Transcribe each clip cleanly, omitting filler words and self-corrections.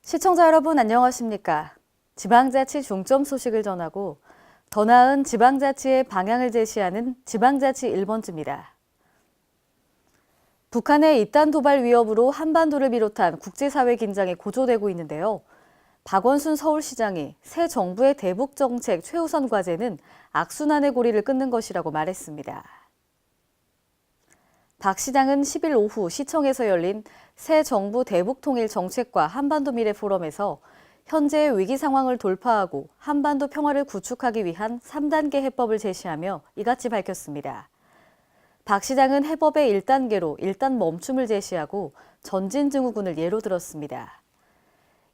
시청자 여러분 안녕하십니까? 지방자치 중점 소식을 전하고 더 나은 지방자치의 방향을 제시하는 지방자치 1번지입니다. 북한의 잇단 도발 위협으로 한반도를 비롯한 국제사회 긴장이 고조되고 있는데요. 박원순 서울시장이 새 정부의 대북 정책 최우선 과제는 악순환의 고리를 끊는 것이라고 말했습니다. 박 시장은 10일 오후 시청에서 열린 새 정부 대북통일 정책과 한반도 미래 포럼에서 현재의 위기 상황을 돌파하고 한반도 평화를 구축하기 위한 3단계 해법을 제시하며 이같이 밝혔습니다. 박 시장은 해법의 1단계로 일단 멈춤을 제시하고 전진증후군을 예로 들었습니다.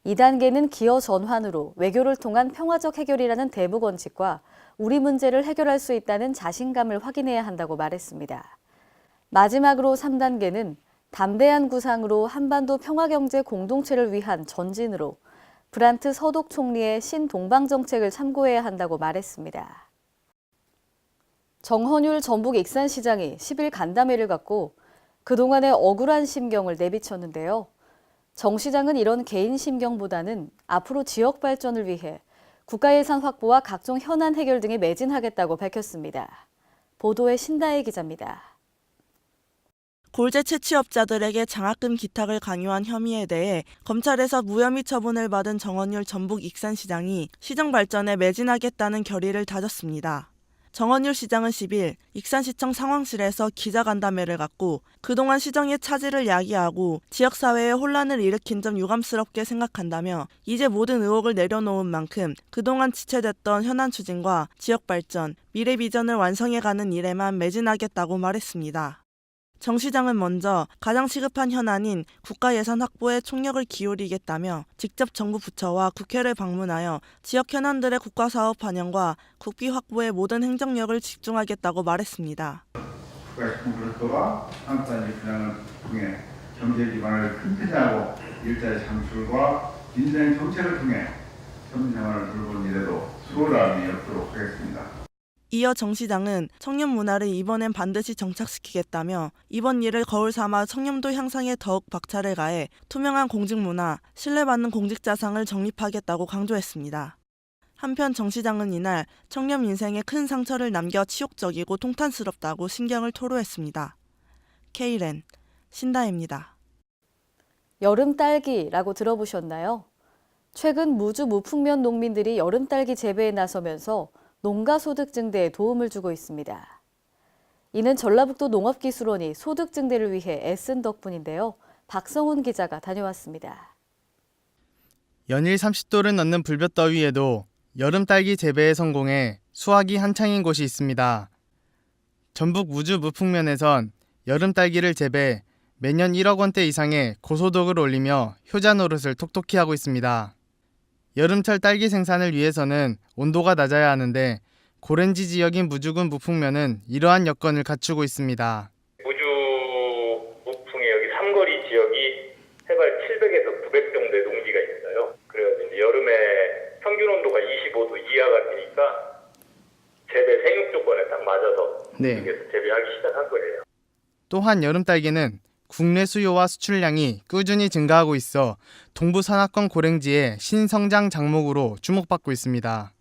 2단계는 기여 전환으로 외교를 통한 평화적 해결이라는 대북 원칙과 우리 문제를 해결할 수 있다는 자신감을 확인해야 한다고 말했습니다. 마지막으로 3단계는 담대한 구상으로 한반도 평화경제 공동체를 위한 전진으로 브란트 서독 총리의 신동방 정책을 참고해야 한다고 말했습니다. 정헌율 전북 익산시장이 10일 간담회를 갖고 그동안의 억울한 심경을 내비쳤는데요. 정 시장은 이런 개인 심경보다는 앞으로 지역 발전을 위해 국가 예산 확보와 각종 현안 해결 등에 매진하겠다고 밝혔습니다. 보도에 신다혜 기자입니다. 골재 채취업자들에게 장학금 기탁을 강요한 혐의에 대해 검찰에서 무혐의 처분을 받은 정헌율 전북 익산시장이 시정 발전에 매진하겠다는 결의를 다졌습니다. 정헌율 시장은 10일 익산시청 상황실에서 기자간담회를 갖고 그동안 시정의 차질을 야기하고 지역사회에 혼란을 일으킨 점 유감스럽게 생각한다며 이제 모든 의혹을 내려놓은 만큼 그동안 지체됐던 현안 추진과 지역 발전, 미래 비전을 완성해가는 일에만 매진하겠다고 말했습니다. 정 시장은 먼저 가장 시급한 현안인 국가 예산 확보에 총력을 기울이겠다며 직접 정부 부처와 국회를 방문하여 지역 현안들의 국가 사업 반영과 국비 확보에 모든 행정력을 집중하겠다고 말했습니다. 국가식품그룹과 한국단지 분양을 통해 경제 기반을 튼튼하고 일자리 창출과 인생 정책을 통해 청년생활을 돌보는 일에도 수월함이 없도록 하겠습니다. 이어 정 시장은 청년 문화를 이번엔 반드시 정착시키겠다며 이번 일을 거울 삼아 청렴도 향상에 더욱 박차를 가해 투명한 공직 문화, 신뢰받는 공직자상을 정립하겠다고 강조했습니다. 한편 정 시장은 이날 청년 인생에 큰 상처를 남겨 치욕적이고 통탄스럽다고 심경을 토로했습니다. K랜 신다혜입니다. 여름 딸기라고 들어보셨나요? 최근 무주 무풍면 농민들이 여름 딸기 재배에 나서면서 농가 소득 증대에 도움을 주고 있습니다. 이는 전라북도 농업기술원이 소득 증대를 위해 애쓴 덕분인데요. 박성훈 기자가 다녀왔습니다. 연일 30도를 넘는 불볕더위에도 여름 딸기 재배에 성공해 수확이 한창인 곳이 있습니다. 전북 무주 무풍면에선 여름 딸기를 재배해 매년 1억 원대 이상의 고소득을 올리며 효자 노릇을 톡톡히 하고 있습니다. 여름철 딸기 생산을 위해서는 온도가 낮아야 하는데 고렌지 지역인 무주군 무풍면은 이러한 여건을 갖추고 있습니다. 무주 무풍의 여기 삼거리 지역이 해발 700에서 900 정도의 농지가 있어요. 그래서 이제 여름에 평균 온도가 25도 이하가 되니까 재배 생육 조건에 딱 맞아서 여기서 재배하기 시작한 거예요. 또한 여름 딸기는 국내 수요와 수출량이 꾸준히 증가하고 있어 동부 산악권 고랭지의 신성장 작목으로 주목받고 있습니다.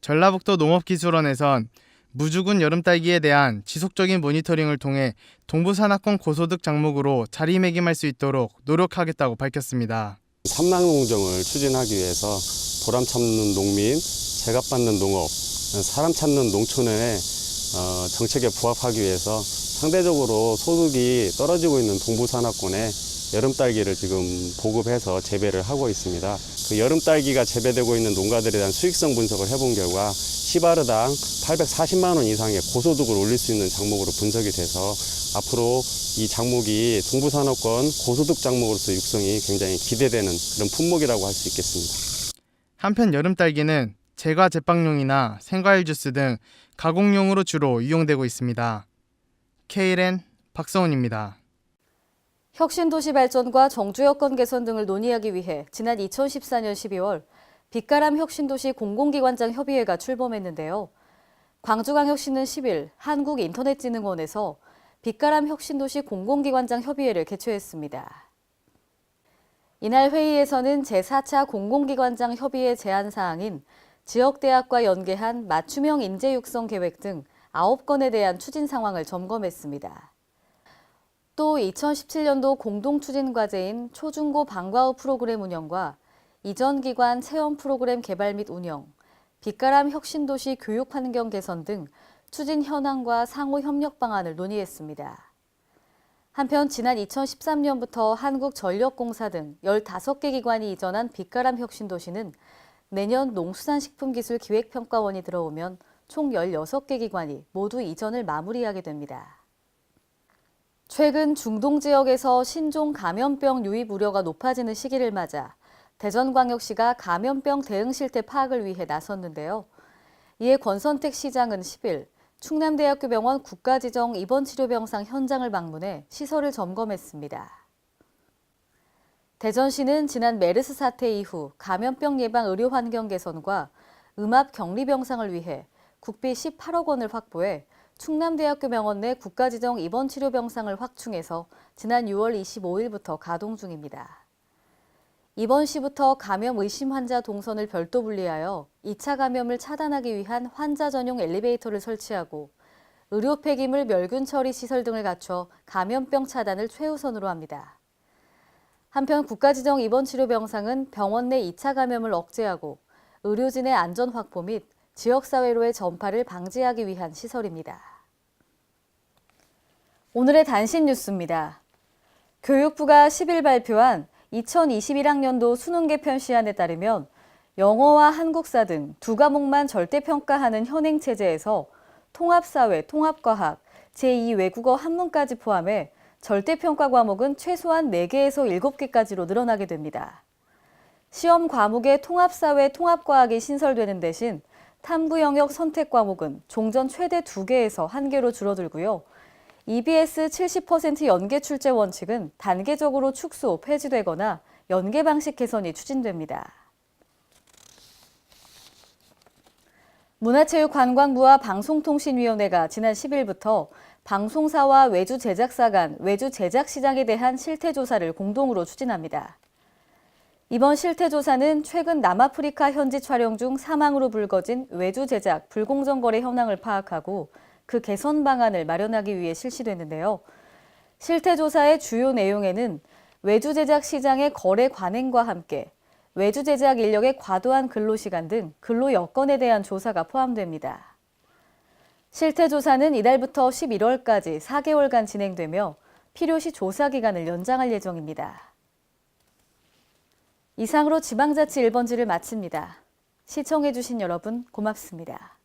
전라북도 농업기술원에선 무주군 여름딸기에 대한 지속적인 모니터링을 통해 동부 산악권 고소득 작목으로 자리매김할 수 있도록 노력하겠다고 밝혔습니다. 삼락농정을 추진하기 위해서 보람 찾는 농민, 제값받는 농업, 사람 찾는 농촌의 정책에 부합하기 위해서 상대적으로 소득이 떨어지고 있는 동부 산악권에 여름딸기를 지금 보급해서 재배를 하고 있습니다. 그 여름딸기가 재배되고 있는 농가들에 대한 수익성 분석을 해본 결과 시바르당 840만 원 이상의 고소득을 올릴 수 있는 작목으로 분석이 돼서 앞으로 이 작목이 동부 산악권 고소득 작목으로서 육성이 굉장히 기대되는 그런 품목이라고 할 수 있겠습니다. 한편 여름딸기는 제과 제빵용이나 생과일 주스 등 가공용으로 주로 이용되고 있습니다. K랜 박성훈입니다. 혁신도시 발전과 정주 여건 개선 등을 논의하기 위해 지난 2014년 12월 빛가람 혁신도시 공공기관장 협의회가 출범했는데요. 광주광역시는 10일 한국인터넷진흥원에서 빛가람 혁신도시 공공기관장 협의회를 개최했습니다. 이날 회의에서는 제4차 공공기관장 협의회 제안 사항인 지역대학과 연계한 맞춤형 인재 육성 계획 등 9건에 대한 추진 상황을 점검했습니다. 또 2017년도 공동추진 과제인 초중고 방과후 프로그램 운영과 이전 기관 체험 프로그램 개발 및 운영, 빛가람 혁신도시 교육 환경 개선 등 추진 현황과 상호 협력 방안을 논의했습니다. 한편 지난 2013년부터 한국전력공사 등 15개 기관이 이전한 빛가람 혁신도시는 내년 농수산식품기술기획평가원이 들어오면 총 16개 기관이 모두 이전을 마무리하게 됩니다. 최근 중동 지역에서 신종 감염병 유입 우려가 높아지는 시기를 맞아 대전광역시가 감염병 대응 실태 파악을 위해 나섰는데요. 이에 권선택 시장은 10일 충남대학교 병원 국가지정 입원치료병상 현장을 방문해 시설을 점검했습니다. 대전시는 지난 메르스 사태 이후 감염병 예방 의료 환경 개선과 음압 격리 병상을 위해 국비 18억 원을 확보해 충남대학교 병원 내 국가지정 입원치료병상을 확충해서 지난 6월 25일부터 가동 중입니다. 이번 시부터 감염 의심 환자 동선을 별도 분리하여 2차 감염을 차단하기 위한 환자 전용 엘리베이터를 설치하고 의료 폐기물 멸균 처리 시설 등을 갖춰 감염병 차단을 최우선으로 합니다. 한편 국가지정 입원치료병상은 병원 내 2차 감염을 억제하고 의료진의 안전 확보 및 지역사회로의 전파를 방지하기 위한 시설입니다. 오늘의 단신 뉴스입니다. 교육부가 10일 발표한 2021학년도 수능 개편 시안에 따르면 영어와 한국사 등 두 과목만 절대평가하는 현행 체제에서 통합사회, 통합과학, 제2외국어 한문까지 포함해 절대평가 과목은 최소한 4개에서 7개까지로 늘어나게 됩니다. 시험 과목에 통합사회, 통합과학이 신설되는 대신 탐구 영역 선택 과목은 종전 최대 2개에서 1개로 줄어들고요. EBS 70% 연계 출제 원칙은 단계적으로 축소, 폐지되거나 연계 방식 개선이 추진됩니다. 문화체육관광부와 방송통신위원회가 지난 10일부터 방송사와 외주 제작사 간 외주 제작 시장에 대한 실태조사를 공동으로 추진합니다. 이번 실태조사는 최근 남아프리카 현지 촬영 중 사망으로 불거진 외주 제작 불공정 거래 현황을 파악하고 그 개선 방안을 마련하기 위해 실시됐는데요. 실태조사의 주요 내용에는 외주 제작 시장의 거래 관행과 함께 외주 제작 인력의 과도한 근로시간 등 근로 여건에 대한 조사가 포함됩니다. 실태조사는 이달부터 11월까지 4개월간 진행되며 필요시 조사 기간을 연장할 예정입니다. 이상으로 지방자치 1번지를 마칩니다. 시청해주신 여러분 고맙습니다.